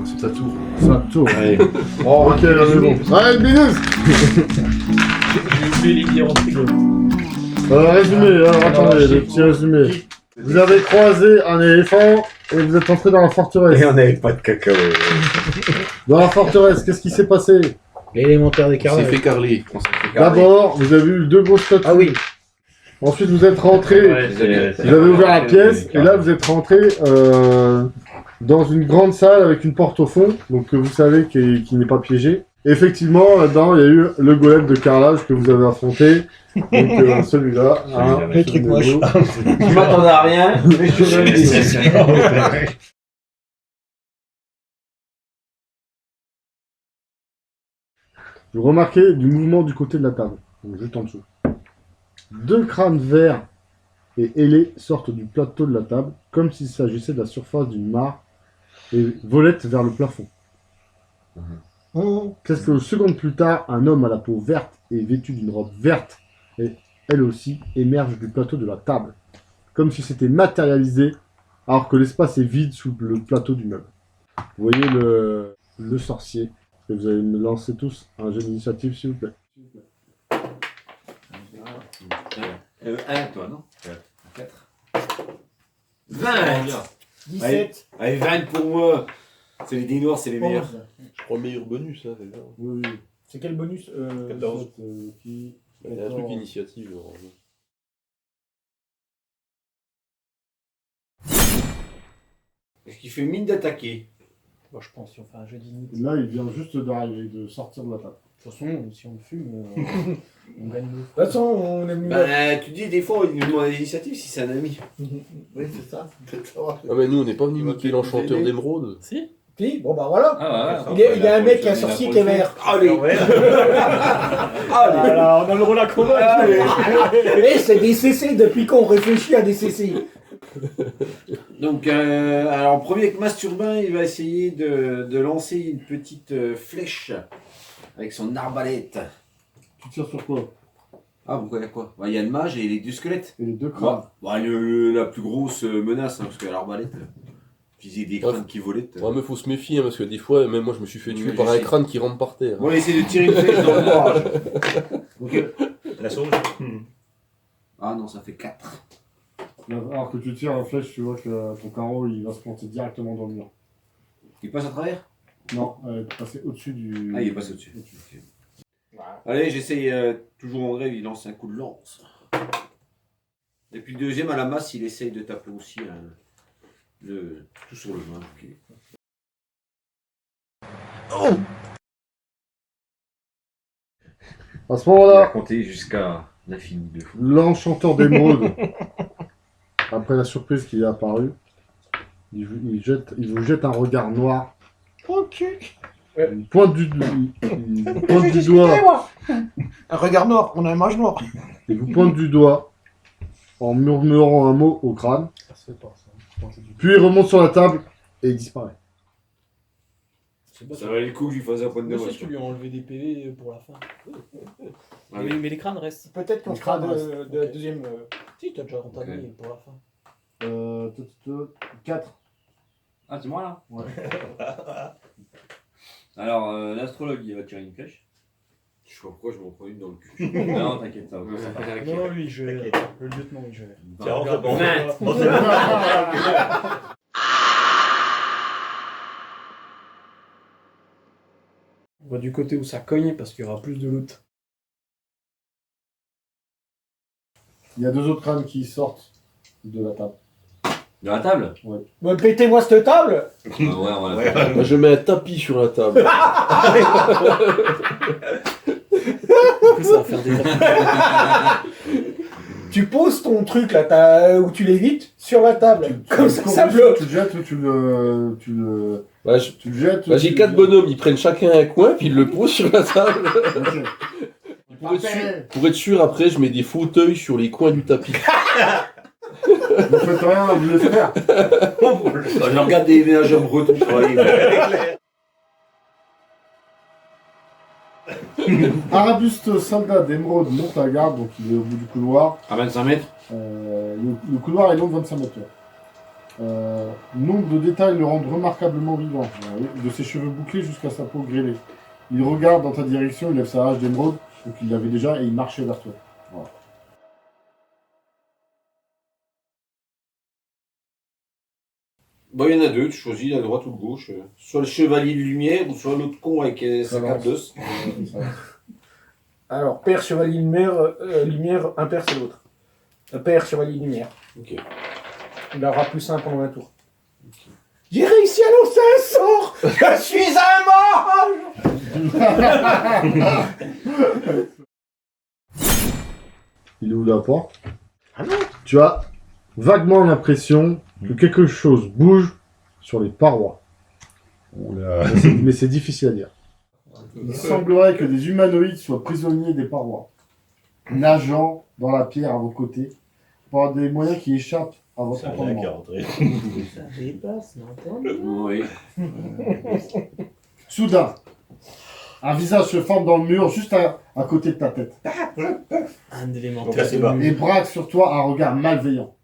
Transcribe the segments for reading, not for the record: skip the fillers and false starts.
C'est ta tour. Ça tourne. Allez. Oh, ok, là, c'est bon. Allez, Binous. J'ai oublié les billets en frigo. Résumé, alors attendez, le petit résumé. Vous avez croisé un éléphant et vous êtes entré dans la forteresse. Et on n'avait pas de cacao. Dans la forteresse, qu'est-ce qui s'est passé? L'élémentaire des On s'est carnets. fait carler. On s'est fait carler. D'abord, vous avez vu deux grosses statues. Ah oui. Ensuite, vous êtes rentré. Vous avez ouvert la pièce et là, vous êtes rentré dans une grande salle avec une porte au fond, donc que vous savez qui n'est pas piégée. Effectivement, là-dedans, il y a eu le golem de carrelage que vous avez affronté. Donc celui-là. Hein, Le truc moche. Je m'attendais à rien, mais je suis revenu. Vous remarquez du mouvement du côté de la table, donc juste en dessous. Deux crânes verts et ailés sortent du plateau de la table, comme s'il s'agissait de la surface d'une mare, et volettent vers le plafond. Quelques secondes plus tard, un homme à la peau verte et vêtu d'une robe verte, et elle aussi, émerge du plateau de la table, comme si c'était matérialisé, alors que l'espace est vide sous le plateau du meuble. Vous voyez le sorcier, et vous allez me lancer tous un jeu d'initiative, s'il vous plaît. 1, toi, non 4. 20 17. Allez, 20 pour moi. C'est les dés noirs, c'est les meilleurs. 11. Je crois meilleur bonus, ça, déjà. Oui, oui. C'est quel bonus 14. Qui... Il y a un truc initiative, genre. Est-ce qu'il fait mine d'attaquer? Bon, je pense si on fait un jeu d'init. Là, il vient juste d'arriver, de sortir de la table. De toute façon, si on le fume, on gagne le. De toute façon, on aime mieux. Bah, tu dis des fois, il nous demande l'initiative si c'est un ami. Oui, c'est ça. Ah, mais nous, on n'est pas venu niquer l'enchanteur d'émeraude. Si. Si, bon bah voilà. Ah, Il y a un mec, un sorcier qui est vert. Allez. Alors, on a le rôle à convaincre. Eh, c'est des CC depuis qu'on réfléchit à des CC. Donc, alors, premier avec Masturbin, il va essayer de lancer une petite flèche avec son arbalète. Tu tires sur quoi? Ah, pourquoi il y a quoi? Bah, il y a le mage et les deux squelettes. Et les deux crânes. Bah, la plus grosse menace, hein, parce que l'arbalète, viser des crânes qui volaient. Ouais, mais faut se méfier, hein, parce que des fois, même moi, je me suis fait tuer Oui, par je un sais. crâne qui rentre par terre. Bon, on va essayer de tirer une flèche dans le orage. Ok. La sauge. Ah non, ça fait 4. Alors que tu tires la flèche, tu vois que ton carreau il va se planter directement dans le mur. Il passe à travers? Non, passer au-dessus du. Ah, il est passé au-dessus. Allez, j'essaye, toujours en rêve, il lance un coup de lance. Et puis le deuxième, à la masse, il essaye de taper aussi tout sur le main. Okay. À ce Il a moment-là, compté jusqu'à l'infini de fou. l'enchanteur d'émeraude, après la surprise qui est apparue, il vous jette un regard noir. Ok. Il pointe du doigt. Un regard noir, on a un mage noir. Il vous pointe du doigt en murmurant un mot au crâne. Ça se fait pas, ça. Puis il remonte sur la table et il disparaît. Ça valait le coup que je lui fasse un point de Mais si dommage. tu lui as enlevé des PV pour la fin. Ah oui. Mais les crânes restent. Peut-être qu'on Les fera crânes de la deuxième. Si, t'as déjà entamé Ok. pour la fin. 4. Ah, c'est moi là? Ouais. Alors, l'astrologue, il va tirer une flèche. Je sais pas pourquoi je m'en prends une dans le cul. Non, t'inquiète, ça va. Non, lui, je vais. T'inquiète. Le lieutenant, il gère. Tiens, on Regarde, bon. On va du côté où ça cogne parce qu'il y aura plus de loot. Il y a deux autres crânes qui sortent de la table. De la table? Bon, pétez-moi cette table! Ah ouais, on va la faire. Moi, je mets un tapis sur la table. Du coup, ça va faire des Tu poses ton truc là, où tu l'évites, sur la table. Comme ça bloque. Tu le jettes ou tu le Bah, jettes. ou bah, j'ai tu- 4 bonhommes, ils prennent chacun un coin, puis ils le posent sur la table. Ok. Pour être sûr, après, je mets des fauteuils sur les coins du tapis. Vous faites rien, vous laissez faire. Je regarde des ménageurs bretons travailler. Arabuste soldat d'émeraude monte la garde, donc il est au bout du couloir. À 25 mètres? Le couloir est long de 25 mètres. Nombre de détails le rendent remarquablement vivant. De ses cheveux bouclés jusqu'à sa peau grêlée. Il regarde dans ta direction, il lève sa hache d'émeraude, donc il l'avait déjà, et il marchait vers toi. Voilà. Bon, il y en a deux, tu choisis la droite ou la gauche. Soit le chevalier de lumière ou soit l'autre con avec sa carte d'os. Alors, père, chevalier, lumière, un père, c'est l'autre. Père, chevalier, lumière. Ok. Il aura plus un pendant un tour. J'ai réussi à lancer un sort. Je suis un mage. Il ouvre la porte. Ah non. Tu as vaguement l'impression que quelque chose bouge sur les parois. Oula. Mais c'est difficile à dire. Il semblerait que des humanoïdes soient prisonniers des parois, nageant dans la pierre à vos côtés, par des moyens qui échappent à votre C'est rien qui est entendement. rentré. Ça dépasse l'entendement. Oui. Soudain, un visage se forme dans le mur juste à côté de ta tête Un Donc élémentaire. là, c'est bas. et braque sur toi un regard malveillant.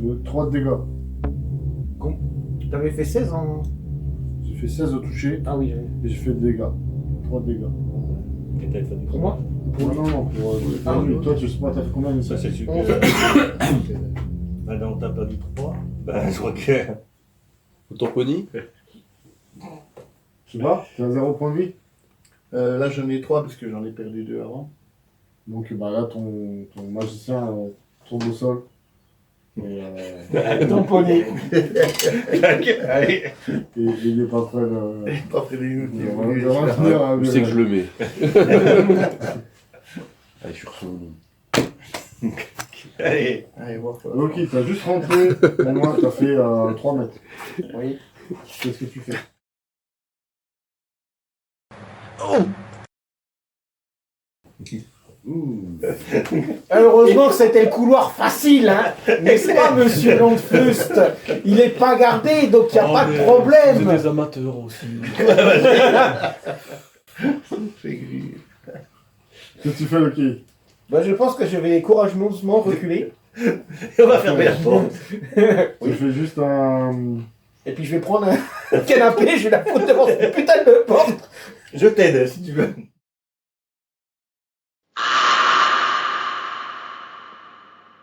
De 3 de dégâts. T'avais fait 16 en... J'ai fait 16 au toucher Ah oui, et j'ai fait de dégâts. 3 de dégâts. Et t'as fait du pour moi. Non, Ah oui. toi, je sais pas, t'as fait combien Ça, c'est super. 11. Maintenant, t'as perdu 3. Ben, je crois que. Faut ton pony. Tu vois, t'as 0 point de vie. Là, j'en ai 3 parce que j'en ai perdu 2 avant. Donc bah là, ton magicien tombe au sol. Et, Ton poney. Allez, et il est pas prêt de... pas près des minutes. de revenir à Où c'est que je le mets Allez, je suis revenu. Allez, voir. Ok, t'as juste rentré, au moins t'as fait 3 mètres. Oui. Qu'est-ce que tu fais? Heureusement que c'était le couloir facile, hein. N'est-ce pas, monsieur Landfust? Il est pas gardé, donc il n'y a pas de C'est problème. des amateurs aussi. C'est gris. Qu'est-ce que tu fais, Loki? Bah, je pense que je vais courageusement reculer. Et on va fermer la porte. Tu fais juste un... Et puis je vais prendre un canapé, je vais la foutre devant cette putain de porte. Je t'aide si tu veux.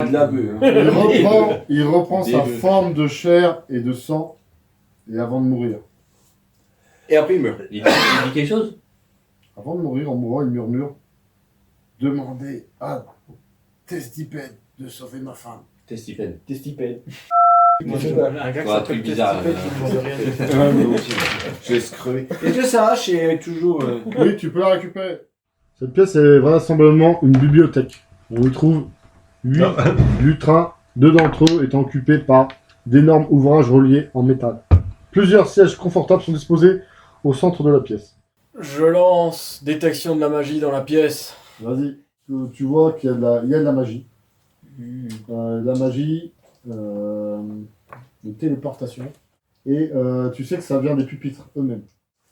De la bœuf. Hein. Il reprend sa Des- forme de chair et de sang, et avant de mourir. Et après, il meurt. Il dit quelque chose? Avant de mourir, en mourant, il murmure « Demandez à Testipède de sauver ma femme. T'es Stephen. T'es stupide. Un gars qui Ouais, un s'appelle truc bizarre, Testipède, là. qui ne demande rien. Je laisse crever. Est-ce que sa hache est toujours. » Oui, tu peux la récupérer. Cette pièce est vraisemblablement une bibliothèque. On y trouve 8 lutrins, 2 d'entre eux étant occupés par d'énormes ouvrages reliés en métal. Plusieurs sièges confortables sont disposés au centre de la pièce. Je lance détection de la magie dans la pièce. Vas-y. Tu vois qu'il y a de la magie. La magie de téléportation. Et tu sais que ça vient des pupitres eux-mêmes.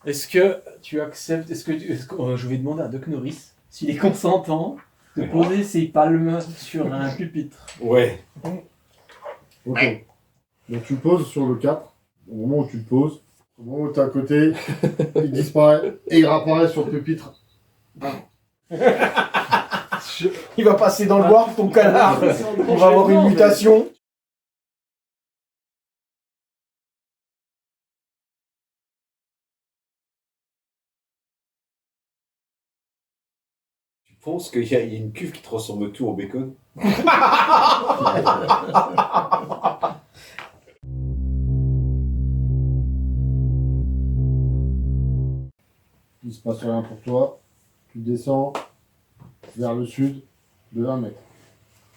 Est-ce que tu acceptes, je vais demander à Doc Norris s'il est consentant de poser ses palmes sur un pupitre. Ouais. Ok. Donc tu poses sur le 4. Au moment où tu le poses, au moment où tu es à côté, il disparaît et il réapparaît sur le pupitre. Il va passer dans le bois, ton canard. On va avoir une mutation. Tu penses qu'il y a une cuve qui transforme tout en bacon? Il se passe rien pour toi. Tu descends vers le sud de 1 mètre.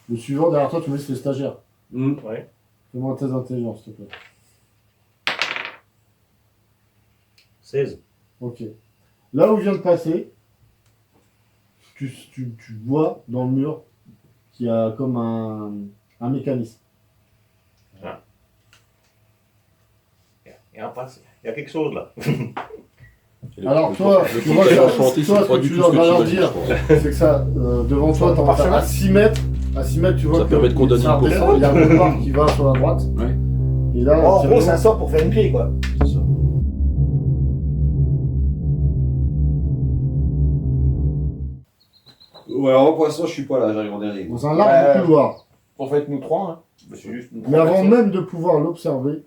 Le suivant derrière toi, tu me dis c'est le stagiaire. Ouais. Fais-moi un test d'intelligence, s'il te plaît. 16. Ok. Là où vient de passer, tu vois dans le mur qu'il y a comme un mécanisme. Il y a quelque chose là. Alors toi, tu vois, Toi, toi, ce c'est pas que du tu tout ce vas que leur tu dire, imagines. c'est que ça, devant toi, t'en vas à 6 mètres. À 6 mètres, tu vois Ça que permet de condamner ça une course. redescend, il y a un boulevard qui va sur la droite. Ouais. Et là, En c'est gros, c'est vraiment- un sort pour faire une pied, quoi. Ouais, alors pour l'instant, je suis pas là, j'arrive en dernier. dans un large couloir. En fait, nous trois, hein. C'est juste une Mais avant même de pouvoir l'observer,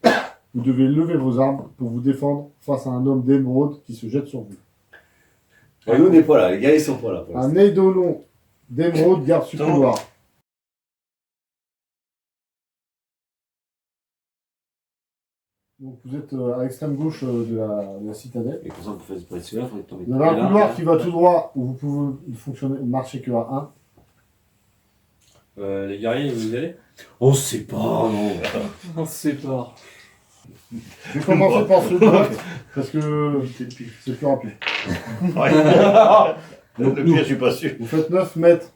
vous devez lever vos armes pour vous défendre face à un homme d'émeraude qui se jette sur vous. Ouais, nous, on n'est pas là, les gars, ils sont pas là. Pour Un l'instant. édolon d'émeraude garde ce couloir. Donc vous êtes à l'extrême gauche de la citadelle. Et pour ça, vous faites pas de celui-là, il faudrait tomber. Vous avez un couloir qui va tout droit où vous pouvez fonctionner, marcher que à 1. Les guerriers, vous y allez? On sait pas, non. On se sépare. Je vais commencer par ce droit parce que c'est plus rapide. Le pire, je suis pas sûr. Vous faites 9 mètres.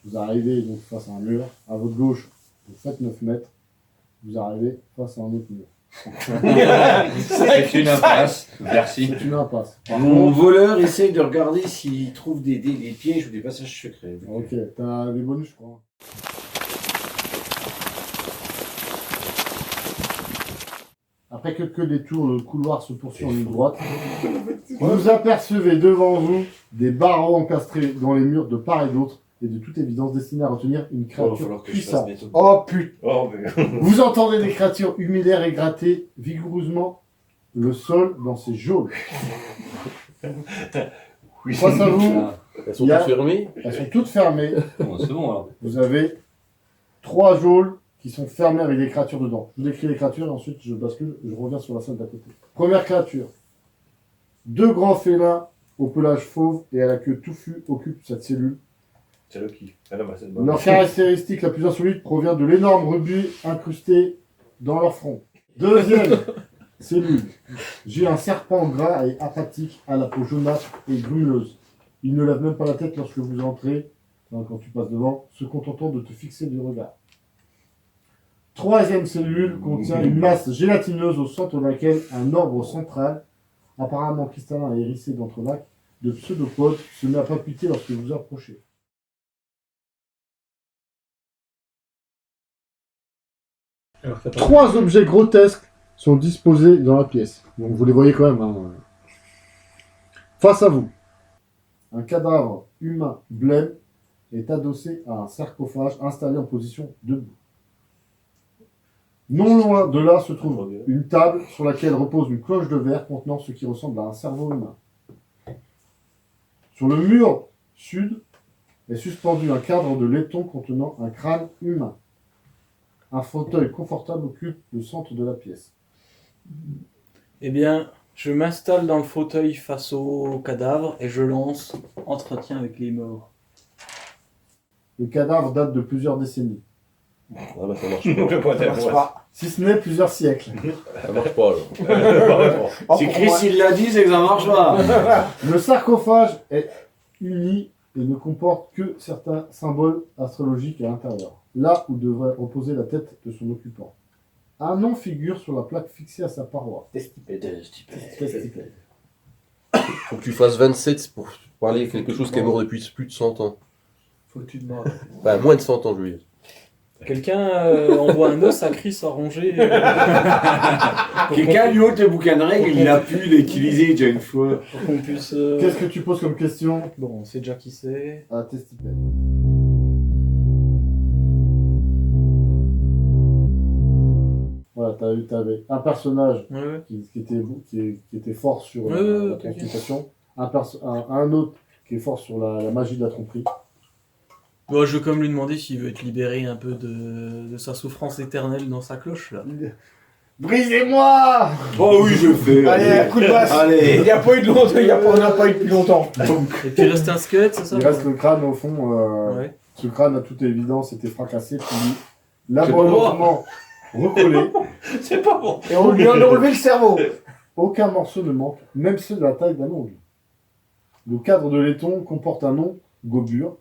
Vous arrivez donc face à un mur. À votre gauche, vous faites 9 mètres. Vous arrivez face à un autre mur. C'est une impasse. Merci. C'est une impasse. Par Mon contre, voleur essaye de regarder s'il trouve des pièges ou des passages secrets. ok, t'as des bonus, je crois. Après quelques détours, le couloir se poursuit en ligne droite. Vous apercevez devant vous des barreaux encastrés dans les murs de part et d'autre, et de toute évidence destinés à retenir une Il va créature falloir que je fasse puissante. mes Oh putain. Oh, mais... Vous entendez des créatures humilaires et gratter vigoureusement le sol dans ces geôles. Oui. Face à vous, Elles sont Il y a- toutes fermées. elles sont toutes fermées. Bon, c'est bon alors. Vous avez 3 geôles qui sont fermées avec des créatures dedans. Je vous décris les créatures et ensuite je bascule, je reviens sur la salle d'à côté. Première créature. 2 grands félins au pelage fauve et à la queue touffue occupent cette cellule. C'est Loki. Ah non, bah, c'est bon. Leur caractéristique la plus insolite provient de l'énorme rubis incrusté dans leur front. Deuxième cellule. J'ai un serpent gras et apathique à la peau jaunâtre et grumeuse. Il ne lève même pas la tête lorsque vous entrez, quand tu passes devant, se contentant de te fixer du regard. Troisième cellule contient une masse gélatineuse au centre de laquelle un orbe central, apparemment cristallin et hérissé d'entrelacs, de pseudopodes, se met à palpiter lorsque vous approchez. Trois objets grotesques sont disposés dans la pièce. Donc vous les voyez quand même. Hein. Face à vous, un cadavre humain blême est adossé à un sarcophage installé en position debout. Non loin de là se trouve une table sur laquelle repose une cloche de verre contenant ce qui ressemble à un cerveau humain. Sur le mur sud est suspendu un cadre de laiton contenant un crâne humain. Un fauteuil confortable occupe le centre de la pièce. Eh bien, je m'installe dans le fauteuil face au cadavre et je lance entretien avec les morts. Le cadavre date de plusieurs décennies, Ah bah ça marche Je pas. peux pas Ça marche pas. si ce n'est plusieurs siècles. Ça marche pas alors. Oh, Si pour Chris moi. il l'a dit, c'est que ça marche pas. Le sarcophage est uni et ne comporte que certains symboles astrologiques à l'intérieur, là où devrait reposer la tête de son occupant. Un nom figure sur la plaque fixée à sa paroi. Testipède. Testipède. Faut que tu fasses 27 pour parler de quelque chose qui est mort depuis plus de 100 ans. Faut-tu de mort. Bah, moins de 100 ans, je veux dire. Quelqu'un envoie un os à Chris à ronger. Quelqu'un lui ôte le bouquin de règles, il l'a pu l'utiliser déjà une fois. Pour qu'on puisse. Qu'est-ce que tu poses comme question Bon, on sait déjà qui c'est. à Testipède? Voilà, t'avais un personnage Ouais. qui était fort sur Ouais, la ok, ok. transmutation, un autre qui est fort sur la magie de la tromperie. Bon, je veux comme lui demander s'il veut être libéré un peu de sa souffrance éternelle dans sa cloche là. Brisez-moi! Oh oui, je le fais. Allez, un coup de basse. Allez. Il n'y a pas eu de longtemps, on n'a pas eu depuis longtemps. Et puis il reste un squelette, c'est ça? Il reste le crâne au fond. Ouais. Ce crâne, à toute évidence, était fracassé, puis laborieusement recollé. C'est pas bon. Et on lui en a enlevé le cerveau. Aucun morceau ne manque, même ceux de la taille d'un ongle. Le cadre de laiton comporte un nom, Gobur.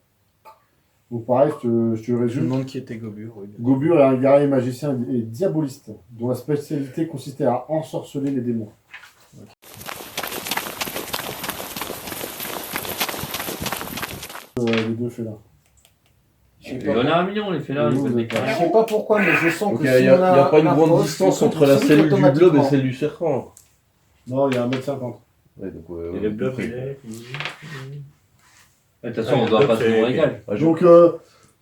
Donc pareil, je te Je me résume. demande qui était Gobur. Oui. Gobur est un guerrier magicien et diaboliste, dont la spécialité consistait à ensorceler les démons. Les deux félins. Je sais Les pas. renards mignons, les félins, ils peuvent des Je carrés. sais pas pourquoi, mais je sens Donc que il si n'y on a pas une un grande poste, distance il entre la faut cellule du globe et automatiquement. celle du serpent. Non, il y a 1m50. Ouais, donc, Et le bloc, il est. De toute façon, on doit pas se mourir égal. Donc,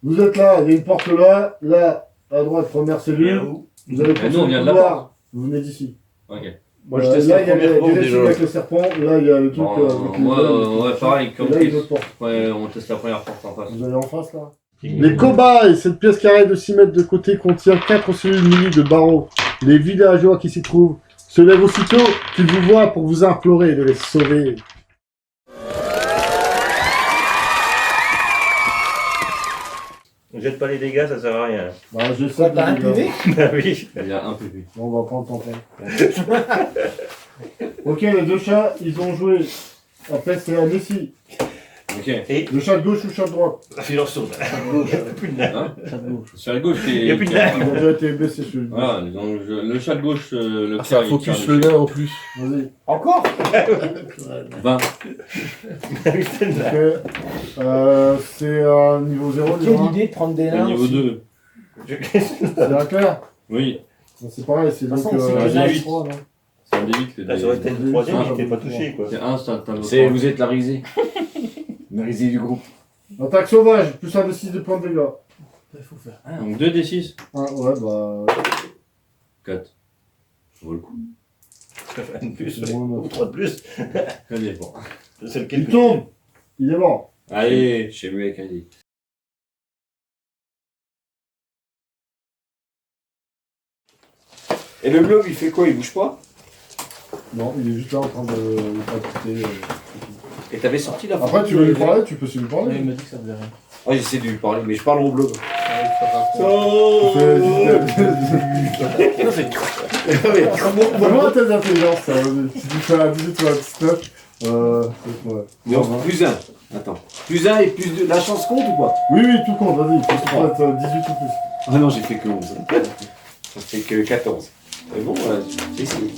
vous êtes là, il y a une porte là, là, à droite, première cellule. Vous allez Mais passer nous, on le vient de la couloir, vous venez d'ici. Ok. Moi, je teste là, la il y a première les porte récifs déjà. avec le serpent, là, il y a le truc Bon, avec les ailes, ouais, pareil, et comme là, il y a une Chris. autre porte. Ouais, on teste la première porte en face. Vous allez en face, là. Les cobayes, cette pièce carrée de 6 mètres de côté contient 4 cellules munies de barreaux. Les villageois qui s'y trouvent se lèvent aussitôt qu'ils vous voient pour vous implorer de les sauver. Ne jette pas les dégâts, ça sert à rien. Bah, j'ai Quoi, ça t'as un PV? Ah oui. Il y a un PV. Bon, on va prendre ton temps. Ok, les deux chats, ils ont joué. Après, c'est un ici. Ok. Le chat de gauche ou le chat de droite? Silence sourd. Plus de nerfs. Hein Chat de gauche. Sur la gauche, c'est. Il y a plus de Ils ont déjà été blessés sur le Voilà, donc le chat de gauche, le Ah, c'est un il focus tire le dessus. nain en plus. Vas-y. Encore 20. Ok. C'est niveau 0, Quelle idée de prendre des nains Niveau aussi. 2. C'est un clair. Oui. C'est pareil, c'est De toute donc façon, c'est un que D8. nains, trois, non C'est un D8 le Là, ça aurait été D8. le troisième, Ah, il était pas touché, quoi. C'est 1, c'est un tableau. C'est, vous êtes la risée. La risée du groupe. Attaque sauvage, plus un de 6 de points de dégâts. Il faut faire. Donc 2d6. Ouais, bah. 4. Ça vaut le coup. Une plus, c'est bon, ou 3 de plus. Ça dépend. C'est lequel Il tombe. Il est mort. Allez. Chez lui avec un dit. Et le globe, il fait quoi? Il bouge pas? Non, il est juste là en train de palpiter. Et t'avais sorti la Après, tu veux lui parler, tu peux aussi lui Ouais, parler. il m'a dit que ça faisait rien. Ah, j'essaie de lui parler, mais je parle au globe. Vraiment un test d'intelligence, ça. Si tu fais un 18 ou un 19, ouais. Non, plus 1. Attends. Plus 1 et plus 2. La chance compte ou pas? Oui, oui, tout compte, vas-y. Faut que tu fasses 18 ou plus. Ah non, j'ai fait que 11. Ça fait que 14. Mais bon, voilà, j'ai essayé.